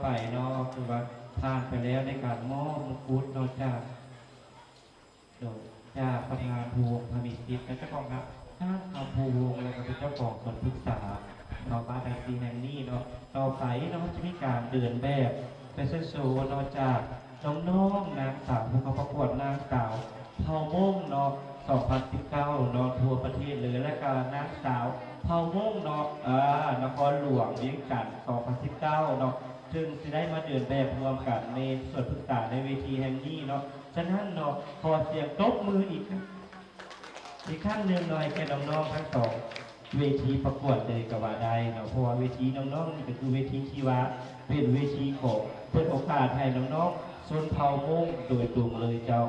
ไปเนาะคือว่าผ่านไปแล้วในการมอบมงกุฎนอกจากโดยจากประธานภูวงศ์พมิตรและเจ้าของครับท่านคำภูวงศ์แล้วก็เป็นเจ้าของสวนพฤกษาเนาะบ้านไอซีแห่งนี้เนาะต่อไปเนาะจะมีการเดินแบบแฟชั่นโชว์นอกจากน้องๆนางสาวผู้เข้าประกวดนางสาวเผ่าม่งเนาะ2019เนาะทั่วประเทศเลยและก็นางสาวเผ่าม่งเนาะนครหลวงเวียงจันทร์2019เนาะจึงจะได้มาเดินแบบรวมกันในส่วนศึกษาในเวทีแห่งนี้เนาะฉะนั้นเนาะขอเสียงตบมืออีกขั้นหนึ่งหน่อยแก่น้องๆทั้งสองเวทีประกวดเลยกับว่าได้เนาะเพราะว่าเวทีน้องๆนี่ก็คือเวทีที่ว่าเป็นเวทีของเปิดโอกาสให้น้องๆส่วนเผ่าม่งโดยตรงเลยเจ้า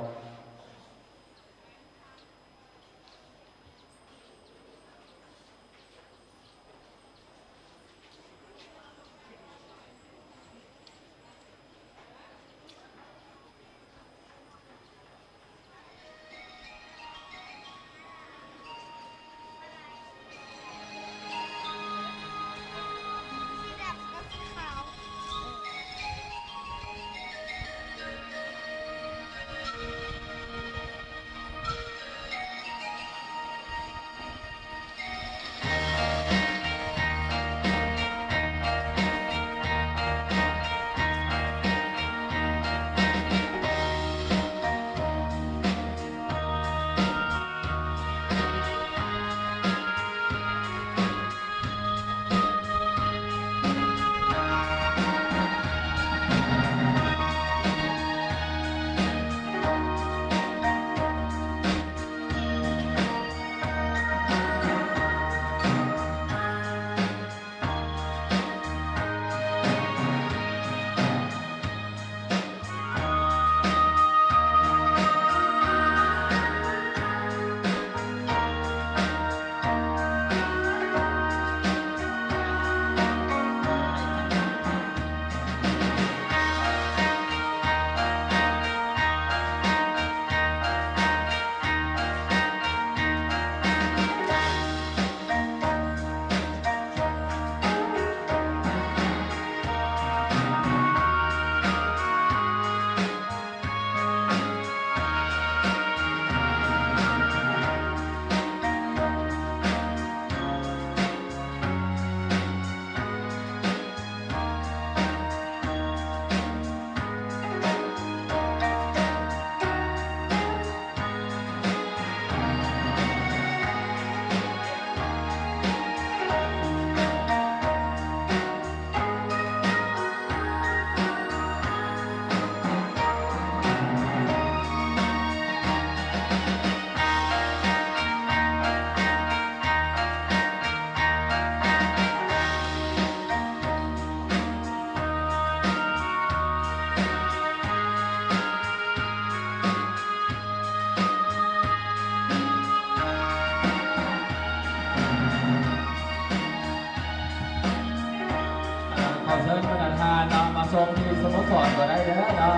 ขอเชิญประธานเนาะมาชมที่สโมสรก็ได้เด้อเนาะ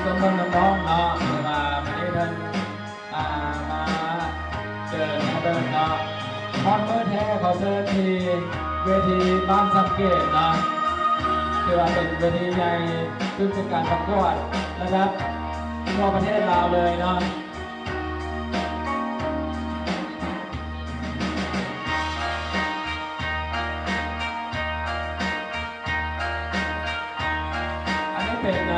ต้นน้องๆเนาะมาไม่ได้เดินมาเดินเนาะฮอนเมื่อแท้ขอเชิญที่เวทีบ้านสังเกตเนาะคือว่าเป็นเวทีใหญ่ซึ่งเป็นการประกวดระดับทั่วประเทศลาวเลยเนาะเป็นน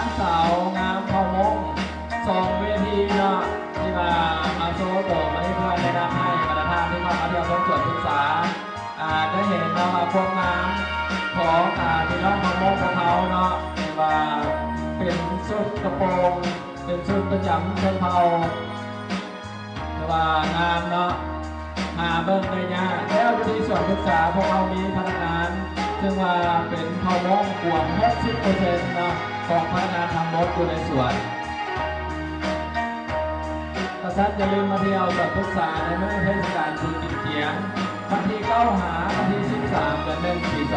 างสาวงามเผ่ามง2 เวทีเนาะที่มาโชว์ตัวมาให้เพื่อนได้นำให้ประธานที่มาเที่ยวชมสวนศึกษาได้เห็นเนาะความงามของพี่น้องเผ่ามงของเขาเนาะที่ว่าเป็นชุดกระโปรงเป็นชุดประจำชนเผ่าที่ว่างามเนาะเบิ้งเลยเนี่ยแล้วที่สวนศึกษาพวกเรามีพนักงานซึ่งว่าเป็นเผ่ามงกว่า 60% นะของพนักงานทำรถอยู่ในสวนกษัตริย์อย่าลืมมาเที่ยวสวนพฤกษาในเมื่อเทศกาลบุญกินเจียงวันที่9 หาวันที่ 13 เดือน 1 ปี 2019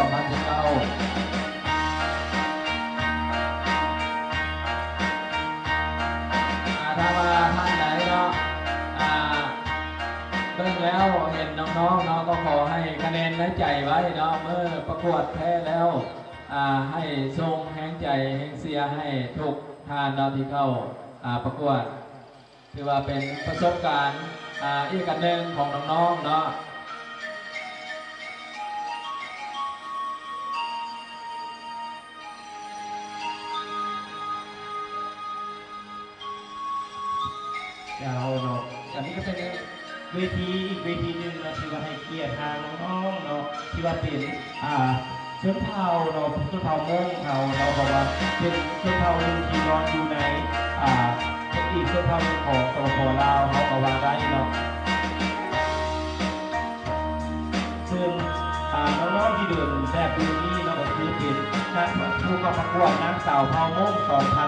ถ้าว่าท่านไหนเนาะเบิ่งแล้วเห็นน้องๆเนาะก็ขอให้คะแนนและใจไว้เนาะเมื่อประกวดแพ้แล้ว ให้ทรงแห่งใจแห่งเสียให้ทุกทานเราที่เข้าประกวดถือว่าเป็นประสบการณ์อีกอันหนึ่งของน้องๆเนาะเจ้าเนาะอันนี้ก็เป็นเวทีอีกเวทีหนึ่งเนาะที่ว่าให้เกียรติทางน้องๆเนาะที่ว่าเป็นชนเผ่าเนาะชนเผ่ามงเขาเราบอกว่าเป็นชนเผ่าหนึ่งที่นอนอยู่ในอีกชนเผ่าหนึ่งของสปปลาวเขาก็ว่าได้เนาะซึ่งน้องๆที่เดินแบบดูนี้เนาะก็คือเป็นผู้เข้าประกวดนางสาวเผ่ามง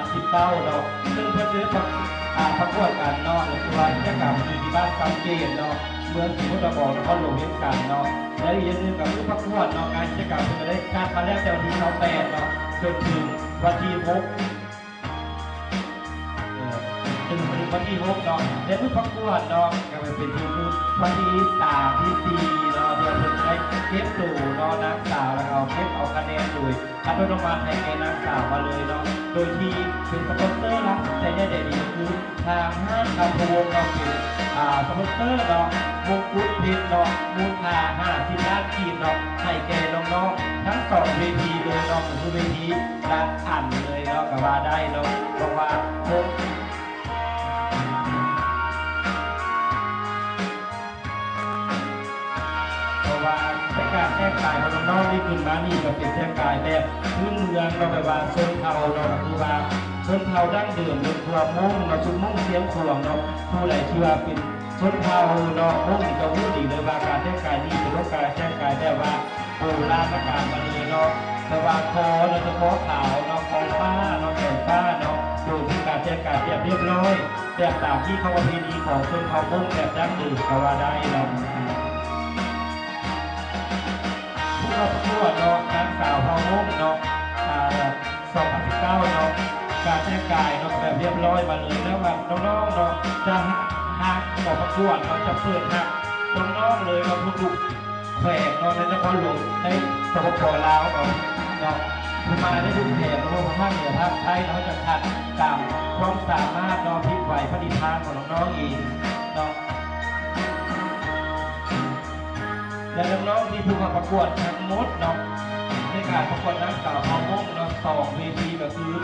2019เนาะซึ่งเพื่อนเจอประกวดกันเนาะหรือว่ากิจกรรมอยู่ที่บ้านกำเกตเนาะเมืองสมุทรปราการนครหลวงเวียงจันทน์เนาะและอีกอย่างหนึงก็คือประกวดเนาะงานกิจกรรมจะได้การมาแล้วแต่วันที่28เนาะจนถึงวันที่6จนถึงวันที่6เนาะและผู้ประกวดเนาะก็ไปเป็นที่วันที่3ที่4เนาะเดี๋ยวเพิ่นได้เก็บตู่เนาะนางสาวแล้วก็เก็บเอาคะแนนโดยอัตโนมัติให้แก่นางสาวมาเลยเนาะโดยที่เป็นสปอนเซอร์รับแต่ใหญ่ๆนี่ก็คือทางห้างคำพวงเราเป็นสปอนเซอร์เนาะมงกุฎเพชรเนาะมูลค่า50 ล้านกีบเนาะให้แก่น้องๆทั้ง2เวทีเลยเนาะก็คือเวทีร้านอันเลยเนาะก็ว่าได้เนาะเพราะว่าการแก้ไขของน้องๆที่ขึ้นมานี่ก็เป็นแก้ไขแบบพื้นเมืองเราแบบว่าชนเผ่าเราคือว่าชนเผ่าดั้งเดิมเป็นตัวมุ่งเราชุมมุ่งเสียงขวงเนาะผู้ใดที่ว่าเป็นชนเผ่าเนาะมุ่งจะพูดดีเลยว่าการแก้ไขนี่เป็นการแก้ไขแบบว่าโบราณการมาเลยเนาะแต่ว่าคอเราจะคอขาวเนาะคอฟ้าเนาะแขนฟ้าเนาะโดยที่การแก้ไขแบบเรียบร้อยแบบตามที่เขาประเพณีของชนเผ่ามุ่งแบบดั้งเดิมก็ว่าได้เนาะก็ประกวดเนาะนางสาวเผ่ามงเนาะ2019เนาะการแต่งกายเนาะแบบเรียบร้อยมาเลยแล้วว่าน้องๆเนาะจะหักต่อประกวดเนาะจะเปิดหักน้องๆเลยเราทุกแขวงเนาะในนครหลวงในสปปลาวเนาะมาได้ทุกแขวงเนาะภาคเหนือภาคใต้เราจะคัดตามความสามารถเนาะพลิกไหวพดิพานของน้องๆเองเนาะและน้องๆที่ผู้เข้าประกวดทั้งหมดเนาะในการประกวดนางสาวเผ่ามงเนาะ2 เวทีก็คือ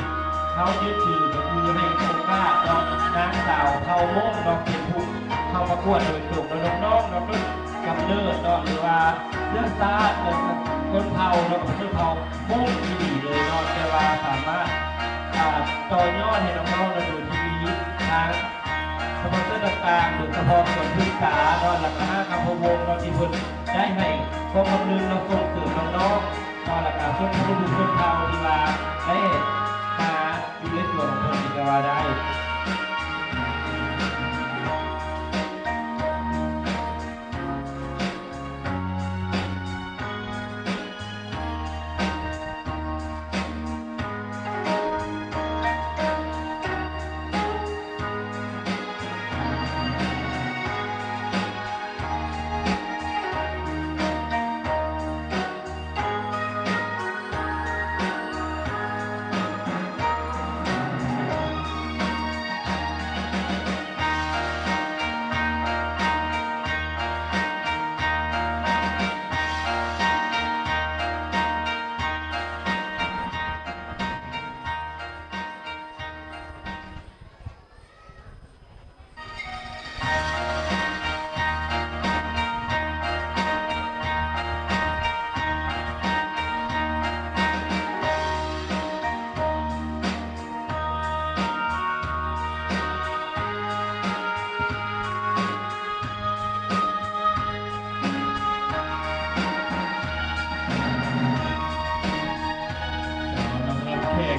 เขายึดถือก็คือให้โอกาสเนาะนางสาวเผ่ามงเนาะเป็นผู้เข้าประกวดโดยตรงโดยน้องๆเนาะด้วยกำเนิดเนาะหรือว่าเรื่องชาติคนเผ่าเนาะคนเผ่ามงที่ดีเลยเนาะแต่ว่าสามารถต่อยอดให้น้องๆเราดูทีวีทางสปอนเซอร์ต่างๆหรือเฉพาะส่วนศึกษาเนาะหลักห้าคำพวงเราที่พุ่นได้ให้ความคำนึงเราส่งเสริมน้องๆเนาะหลักการส่วนผู้ดูส่วนเท่าที่มาได้มาอยู่ในส่วนของคนที่จะว่าได้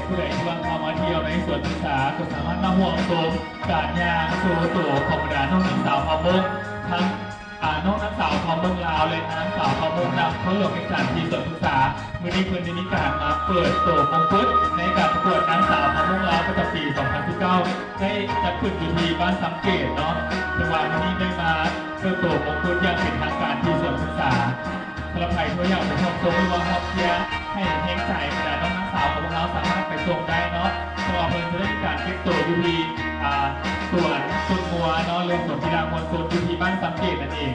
ผู้ใดที่ว่าเข้ามาเที่ยวในสวนศึกษาก็สามารถมาห่วงโสมการยางสู่ตัวของบรรดาน้องนักสาวพอมงทั้งน้องนักสาวพอมงลาวเลยนักสาวพอมงนำเขาหลวงเป็นการที่สวนศึกษาเมื่อนี้เพื่อนได้มีการมาเปิดตัวมงกุฎในการประกวดนักสาวพอมงลาวประจำปี 2019 ได้จัดขึ้นอยู่ที่บ้านสังเกตเนาะจังหวัดนี้ได้มาเปิดตัวมงกุฎอย่างเป็นทางการที่สวนศึกษาสำหรับใครที่อยากไปชมโซนวังฮอกเซีย ให้เฮงใจบรรดาน้องนักสาวของพวกเราสามารถไปส่งได้เนาะสำหรับเพื่อนจะได้มีการเก็บตัวอยู่ที่สวนสุนมัวเนาะเรื่องสวนกีฬามวลชนอยู่ที่บ้านสังเกตนั่นเอง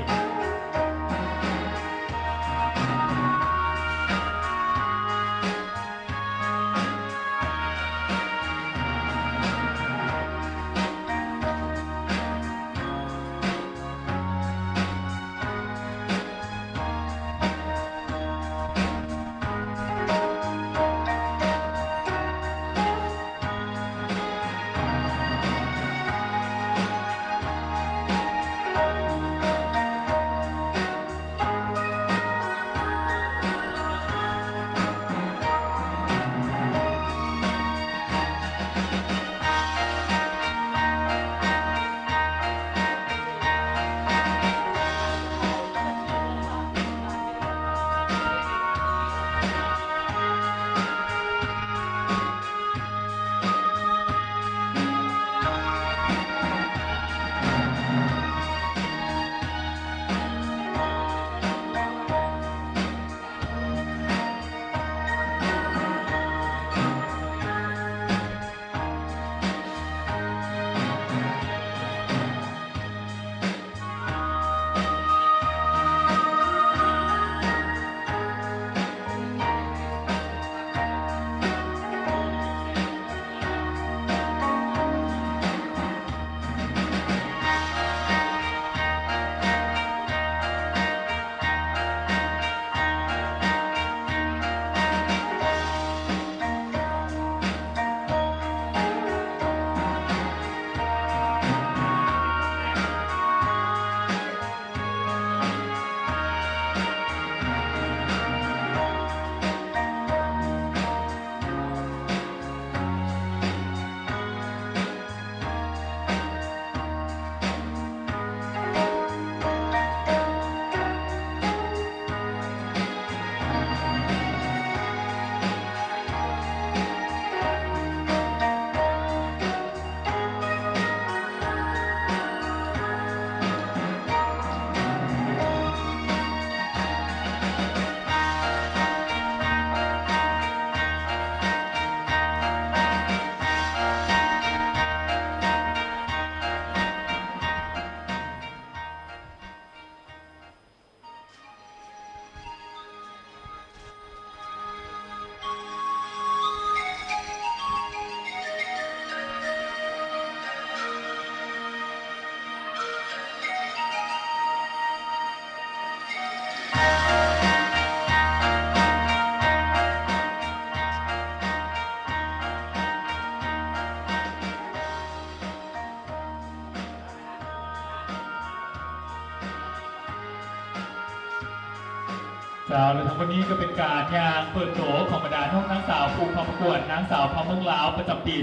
เจ้าและทั้งวันนี้ก็เป็นการงานเปิดโฉมของบรรดาน้องนางสาวผู้เข้าประกวดนางสาวพาเมืองลาวประจำปี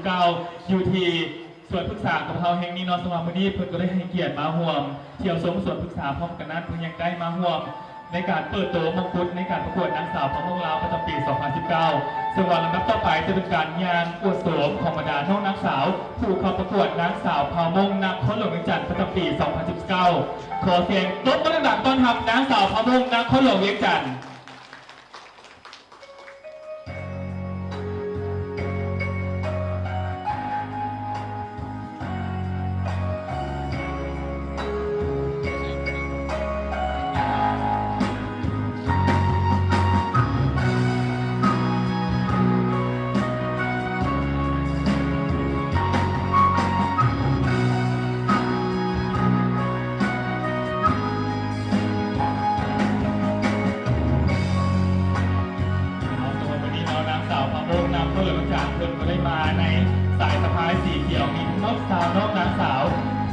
2019 อยู่ที่สวนพฤกษากับเขาแห่งนี้นอนสมาร์ทนี้เพื่อนก็ได้ให้เกียรติมาห่วมเที่ยวชมสวนพฤกษาพร้อมกันนั้นเพื่อนยังได้มาห่วมในการเปิดโฉมมงกุฎในการประกวดนางสาวพาเมืองลาวประจำปี 2019 ส่วนวันลำดับต่อไปจะเป็นการงานอวดโฉมของบรรดาน้องนางสาวผู้เข้าประกวดนางสาวพาเมืองนครหลวงเวียงจันทร์ประจำปี 2019 ขอเสียงตบมือดังๆต้อนรับนางสาวพาเมืองนครหลวงเวียงจันทร์ก็ได้มาในสายสะพายสีเขียวมีนกสาวนอกนางสาว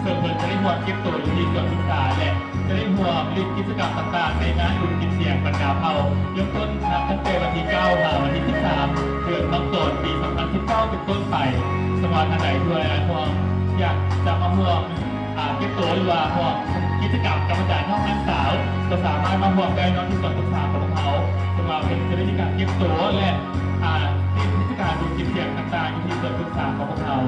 เสิร์ฟเปิดจะได้ห่วงเก็บตัวอยู่ที่สวนศึกษาและจะได้ห่วงรีบกิจกรรมต่างๆในงานอุ่นกินเสียงบรรดาเผ่ายกต้นนับตั้งแต่วันที่ 9 ถึงวันที่ 13 เดือนมกราคมปี 2019 เป็นต้นไปสมาชิกท่านใดด้วยห่วงอยากจะมาห่วงเก็บตัวหรือว่าห่วงกิจกรรมกับบรรดาน้องนางสาวก็สามารถมาห่วงได้นอนที่สวนศึกษาของเขาสมาชิกจะได้มีการเก็บตัวและที่พิธีการดูคลิปเสียงต่างๆที่สวนศึกษาของพวกเรา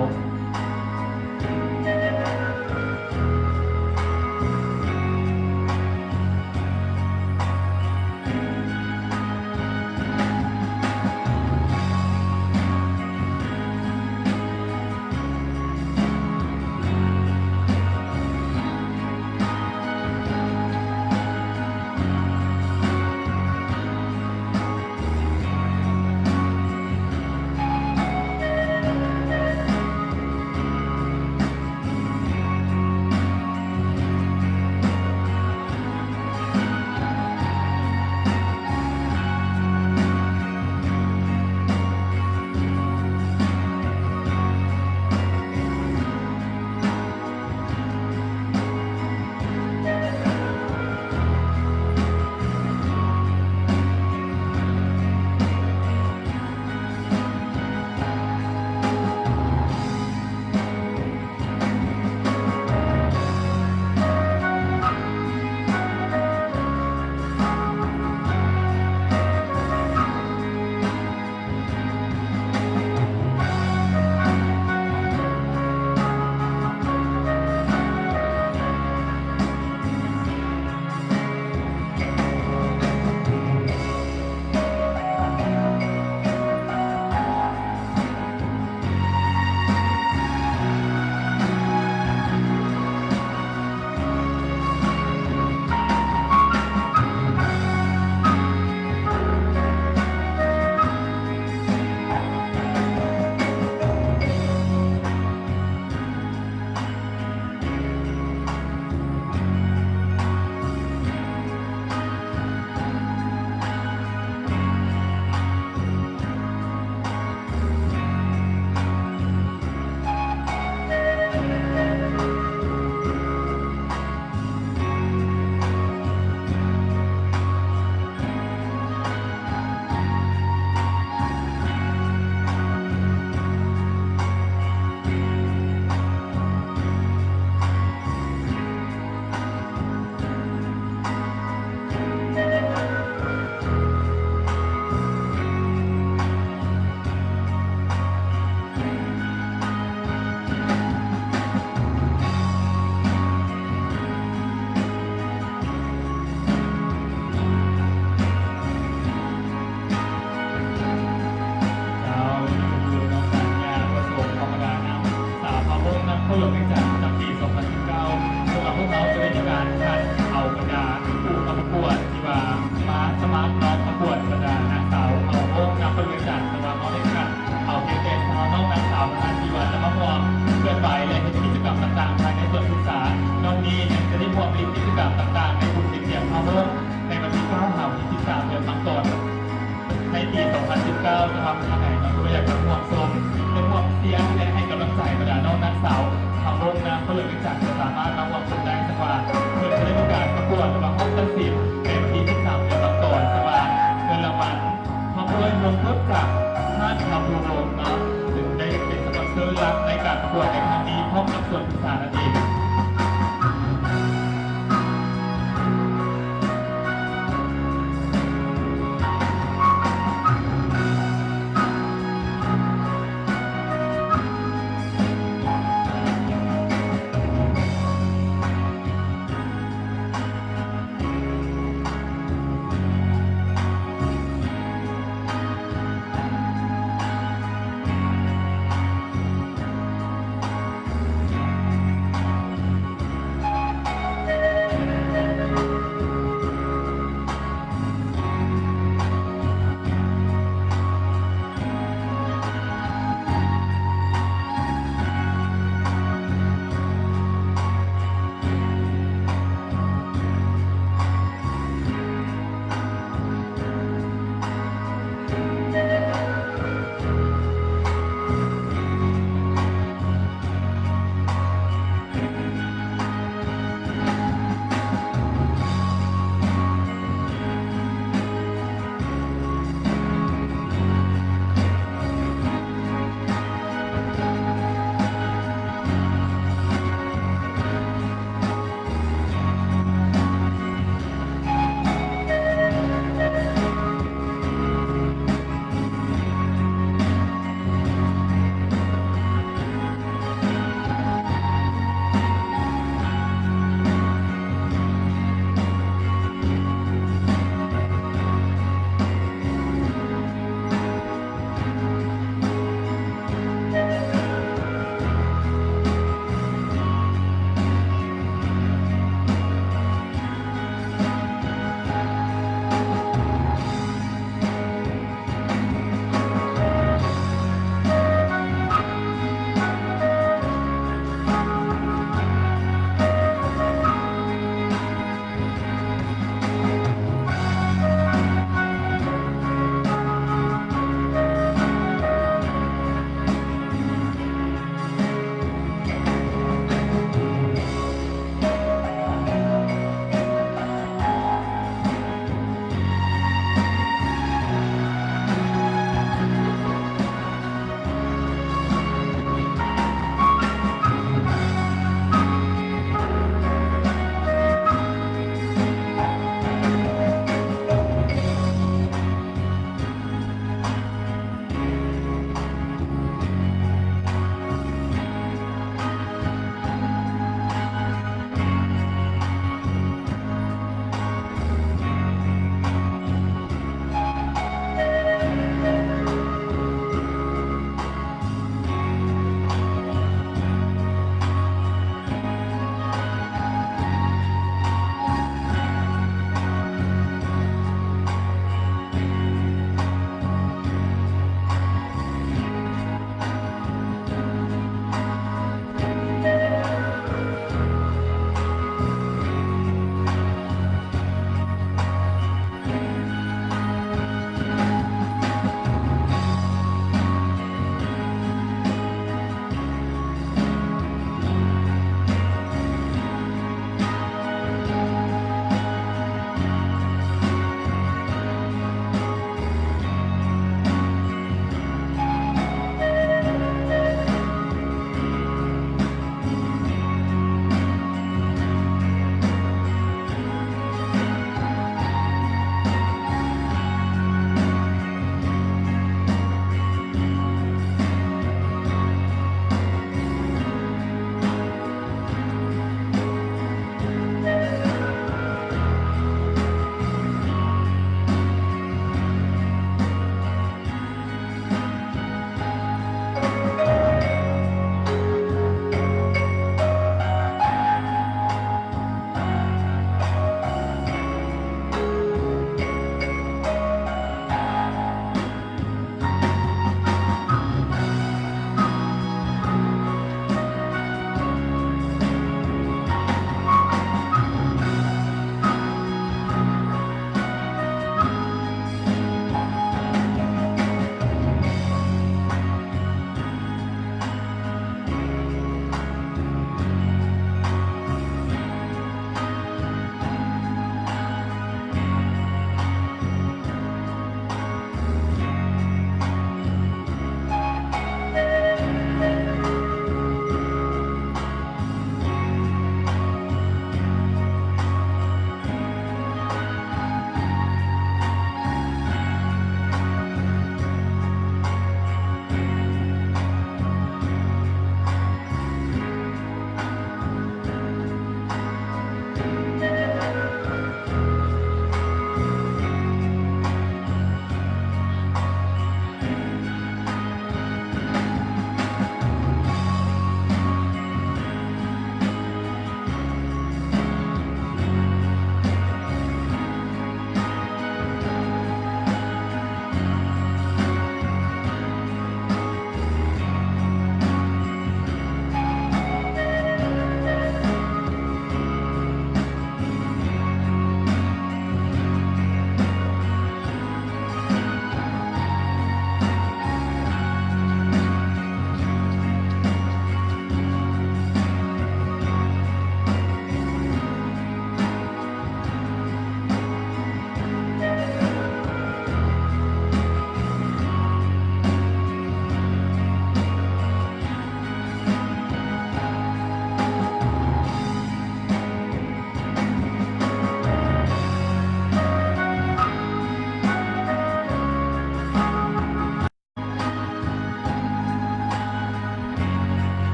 2019 จะทำยังไงเราก็อยากจะห่วงชมเป็นห่วงเสียงและให้กำลังใจบรรดาน้องนักสาวทำวงนะก็เลยวิจารณ์จะสามารถมาห่วงชมได้สักว่าเพื่อจะได้มีการประกวดระหว่างห้องตัดสินในวันที่13เดือนมังกรสว่างเงินรางวัลพร้อมด้วยวงเพิ่มจากท่านทำวงเนาะถึงได้เป็นสปอนเซอร์หลักในการประกวดในครั้งนี้พร้อมกับส่วนพิเศษนั่นเอง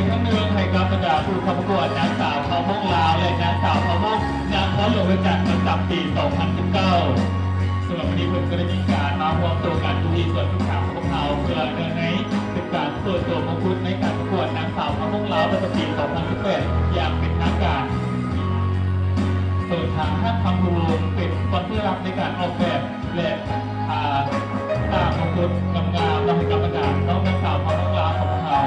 ครั้งหนึ่งให้กับบรรดาผู้เข้าประกวดนางสาวพาวมงลาวและนางสาวพาวมงนางพ้นหลวงประจักษ์ประจำปี 2019สำหรับวันนี้เพื่อนก็ได้มีการมาร่วมตัวกันดูที่ส่วนทุกทางของเขาเพื่อเนื่องในเป็นการเปิดตัวมงกุฎในการประกวดนางสาวพาวมงลาวประจำปี 2018อย่างเป็นทางการเปิดทางให้ความรู้เป็นสปอนเซอร์หลักในการออกแบบและตามมงกุฎงามๆเราให้กับบรรดาน้องนางสาวพาวมงลาวของเรา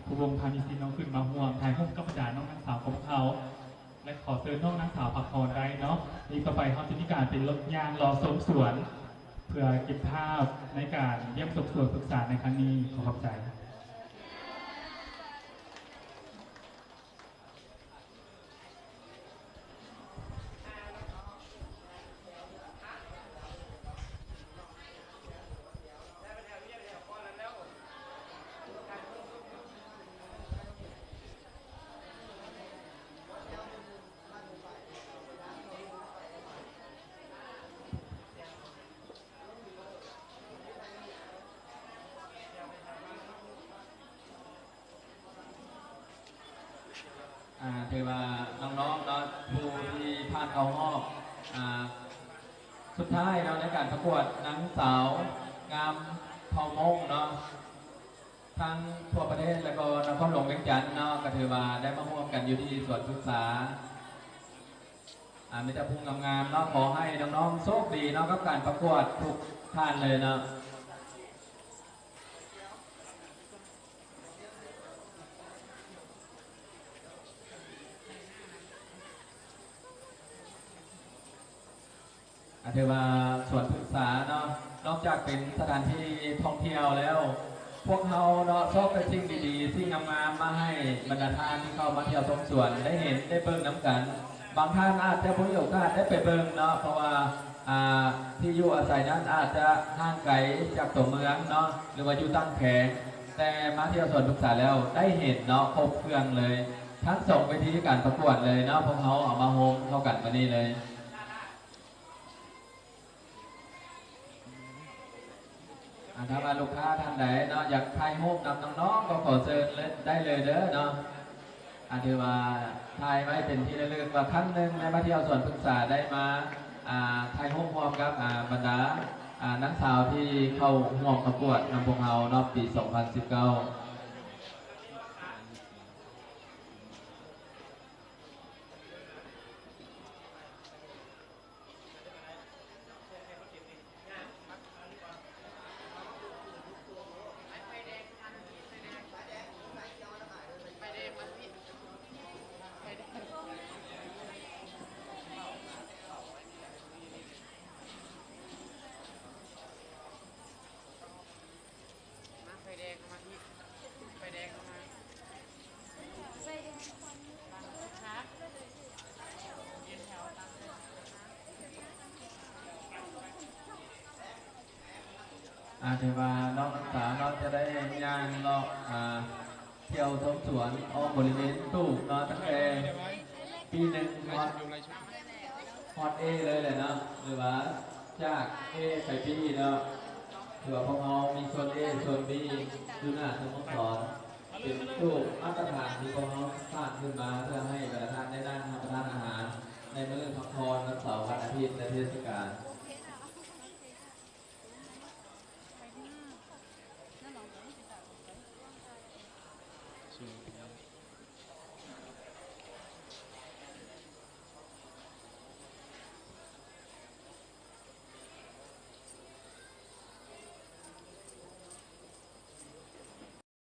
ผู้วงพานิสินน้องขึ้นมาห่วงถ่ายรูปกับบรรดาน้องนางสาวของเขาและขอเชิญน้องนางสาวพักผ่อนได้เนาะนี่ต่อไปเขาจะมีการเป็นรถยางรอชมสวนเพื่อเก็บภาพในการเยี่ยมชมสวนศึกษาในครั้งนี้ขอขอบใจ ถือว่าน้องๆเนาะผู้ที่ผ่านเข้ารอบสุดท้ายเนาะในการประกวดนางสาวงามเผ่ามงเนาะทั้งทั่วประเทศแล้วก็นครหลวงเวียงจันทน์เนาะก็ถือว่าได้มาร่วมกันอยู่ที่สวนศึกษามีแต่ผู้งามๆเนาะขอให้น้องๆโชคดีเนาะกับการประกวดทุกท่านเลยเนาะถือว่าส่วนศึกษาเนาะ นอกจากเป็นสถานที่ท่องเที่ยวแล้ว พวกเราเนาะชอบเป็นสิ่งดีๆสิ่งงามๆมาให้บรรดาท่านที่เข้ามาเที่ยวชมสวนได้เห็นได้เบิ่งน้ำกัน บางท่านอาจจะมีโอกาสได้ไปเบิ่งเนาะเพราะว่าที่อยู่อาศัยนั้นอาจจะห่างไกลจากตัวเมืองเนาะหรือว่าอยู่ตั้งแผงแต่มาเที่ยวสวนพฤกษาแล้วได้เห็นเนาะครบเครื่องเลย ทั้งส่งไปที่การประกวดเลยเนาะพวกเขาเอามาโฮมเข้ากันมานี่เลยถ้ามาลูกค้าท่านใดเนาะอยากถ่ายรูปนำน้องๆก็ขอเชิญเลยได้เลยเด้อเนาะถือว่าถ่ายไว้เป็นที่ระลึกว่าครั้งหนึ่งในมาเที่ยวสวนพฤกษาได้มาถ่ายรูปพร้อมกับบรรดานักสาวที่เข้าร่วมประกวดนำพวกเราเนาะปี 2019ถือว่าน้องนักศึกษาเราจะได้ย่างเราเที่ยวชมสวนอ้อมบริเวณตู้เนาะตั้งแต่ปีหนึ่งฮอตเอเลยเลยเนาะหรือว่าจากเอไปปีเนาะหรือว่าพวกเรามีโซนเอโซนบีดูหน้าสโมสรเป็นตู้มาตรฐานที่พวกเราสร้างขึ้นมาเพื่อให้ประธานได้นั่งรับประทานอาหารในมื้อพักผ่อนวันเสาร์วันอาทิตย์และเทศกาล